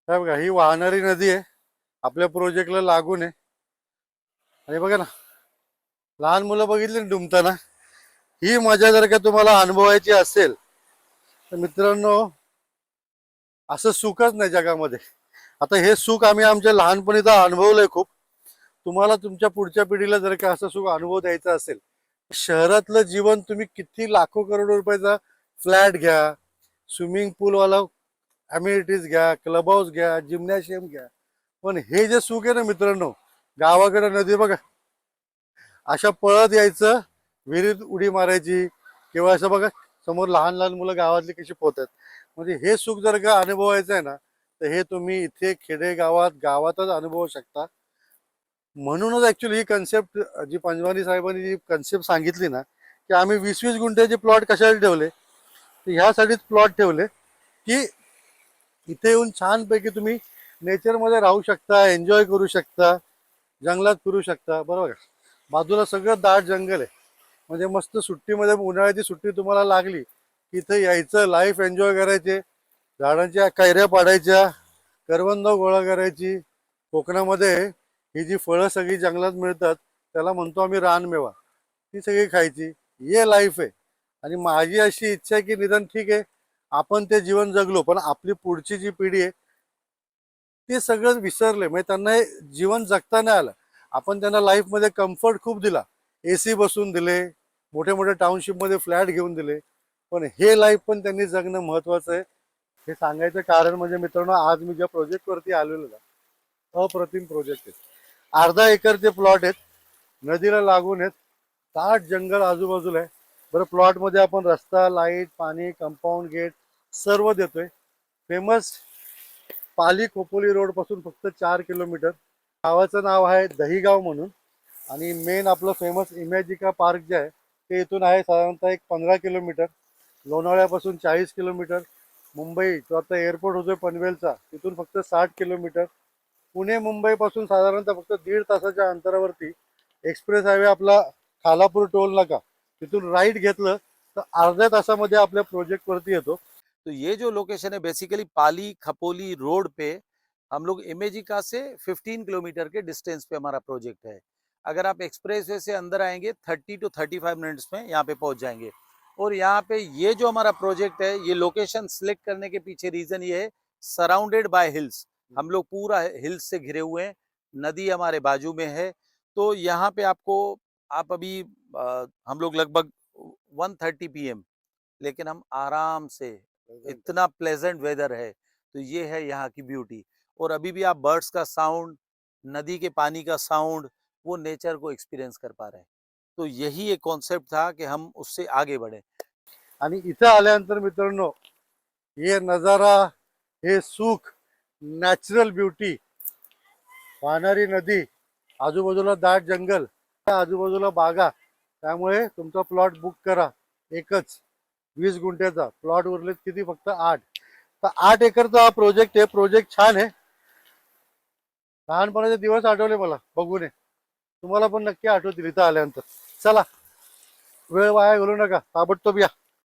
हे बघा, ही वाहणारी नदी आहे, आपल्या प्रोजेक्टला लागून आहे. आणि बघा ना, लहान मुलं बघितली ना डुंबताना, ही मजा जर का तुम्हाला अनुभवायची असेल तर मित्रांनो, असं सुखच नाही जगामध्ये. आता हे सुख आम्ही आमच्या लहानपणी तर अनुभवलंय खूप. तुम्हाला तुमच्या पुढच्या पिढीला जर का असं सुख अनुभव द्यायचा असेल, शहरातलं जीवन तुम्ही किती लाखो करोड रुपयाचा फ्लॅट घ्या, स्विमिंग पूलवाला अम्युनिटीज घ्या, क्लब हाऊस घ्या, जिम्नॅशियम घ्या, पण हे जे सुख आहे ना मित्रांनो, गावाकडे नदी बघा, अशा पळत यायचं, विहिरीत उडी मारायची, किंवा असं बघा समोर लहान लहान मुलं गावातली कशी पोहतात. म्हणजे हे सुख जर का अनुभवायचं आहे ना, तर हे तुम्ही इथे खेडेगावात गावातच अनुभवू शकता. म्हणूनच ऍक्च्युली ही कन्सेप्ट जी पंजवानी साहेबांनी जी कन्सेप्ट सांगितली ना, की आम्ही 20-20 गुंठ्याचे प्लॉट कशाला ठेवले, तर ह्यासाठीच प्लॉट ठेवले की इथे येऊन छानपैकी तुम्ही नेचरमध्ये राहू शकता, एन्जॉय करू शकता, जंगलात फिरू शकता. बरोबर का? बाजूला सगळं दाट जंगल आहे. म्हणजे मस्त सुट्टीमध्ये, उन्हाळ्याची सुट्टी तुम्हाला लागली की इथे यायचं, लाईफ एन्जॉय करायचे, झाडांच्या कैऱ्या पाडायच्या, करवंद गोळा करायची. कोकणामध्ये ही जी फळं सगळी जंगलात मिळतात त्याला म्हणतो आम्ही रानमेवा, ती सगळी खायची. हे लाईफ आहे. आणि माझी अशी इच्छा आहे की निदान ठीक आहे, आपण ते जीवन जगलो, पण आपली पुढची जी पिढी आहे ते सगळं विसरले. म्हणजे त्यांना हे जीवन जगता नाही आलं. आपण त्यांना लाईफमध्ये कम्फर्ट खूप दिला, एसी बसून दिले, मोठे मोठे टाउनशिपमध्ये फ्लॅट घेऊन दिले, पण हे लाईफ पण त्यांनी जगणं महत्वाचं आहे. हे सांगायचं कारण म्हणजे मित्रांनो, आज मी ज्या प्रोजेक्टवरती आलेलो ना, अप्रतिम प्रोजेक्ट आहे. अर्धा एकरचे प्लॉट आहेत, नदीला लागून आहेत, दाट जंगल आजूबाजूला आहे. बरं, प्लॉटमध्ये आपण रस्ता, लाईट, पाणी, कंपाऊंड गेट सर्व देतोय. फेमस पाली खोपोली रोड पासून फक्त 4 किलोमीटर. गावाचं नाव आहे दहीगाव म्हणून. आणि मेन आपलं फेमस इमॅजिका पार्क जे आहे ते इथून आहे साधारणतः एक 15 किलोमीटर. लोणावळ्यापासून 40 किलोमीटर. मुंबई जो आता एअरपोर्ट होतोय पनवेलचा, तिथून फक्त 60 किलोमीटर. पुणे मुंबईपासून साधारणतः फक्त 1.5 तासाच्या अंतरावरती एक्सप्रेस हायवे आपला खालापूर टोल नाका, तिथून राईट घेतलं तर अर्ध्या तासामध्ये आपल्या प्रोजेक्टवरती येतो. तो ये जो लोकेशन है बेसिकली पाली खपोली रोड पे, हम लोग इमेजिका से 15 किलोमीटर के डिस्टेंस पे हमारा प्रोजेक्ट है। अगर आप एक्सप्रेसवे से अंदर आएंगे 30 टू 35 मिनट्स में यहाँ पे पहुंच जाएंगे। और यहाँ पे ये जो हमारा प्रोजेक्ट है, ये लोकेशन सिलेक्ट करने के पीछे रीजन ये है, सराउंडेड बाय हिल्स। हम लोग पूरा हिल्स से घिरे हुए हैं, नदी हमारे बाजू में है। तो यहाँ पे आपको, आप अभी हम लोग लगभग 1:30 PM, लेकिन हम आराम से, इतना प्लेजेंट वेदर है, तो ये है यहाँ की ब्यूटी। और अभी भी आप बर्ड्स का साउंड, नदी के पानी का साउंड, वो नेचर को एक्सपीरियंस कर पा रहे हैं। तो यही एक कॉन्सेप्ट था कि हम उससे आगे बढ़े। आणि इथं आल्यानंतर मित्रांनो, हे नजारा, हे सुख, नॅचरल ब्युटी, वाहणारी नदी, आजूबाजूला दाट जंगल, आजूबाजूला बागा, त्यामुळे तुमचा प्लॉट बुक करा. एकच 20 गुंठ्याचा प्लॉट, उरलेत किती, फक्त 8. तर 8 एकरचा हा प्रोजेक्ट आहे. प्रोजेक्ट छान आहे. लहानपणाचे दिवस आठवले मला बघून. तुम्हाला पण नक्की आठवतील इथं आल्यानंतर. चला, वेळ वाया घालू नका, ताबडतोब या.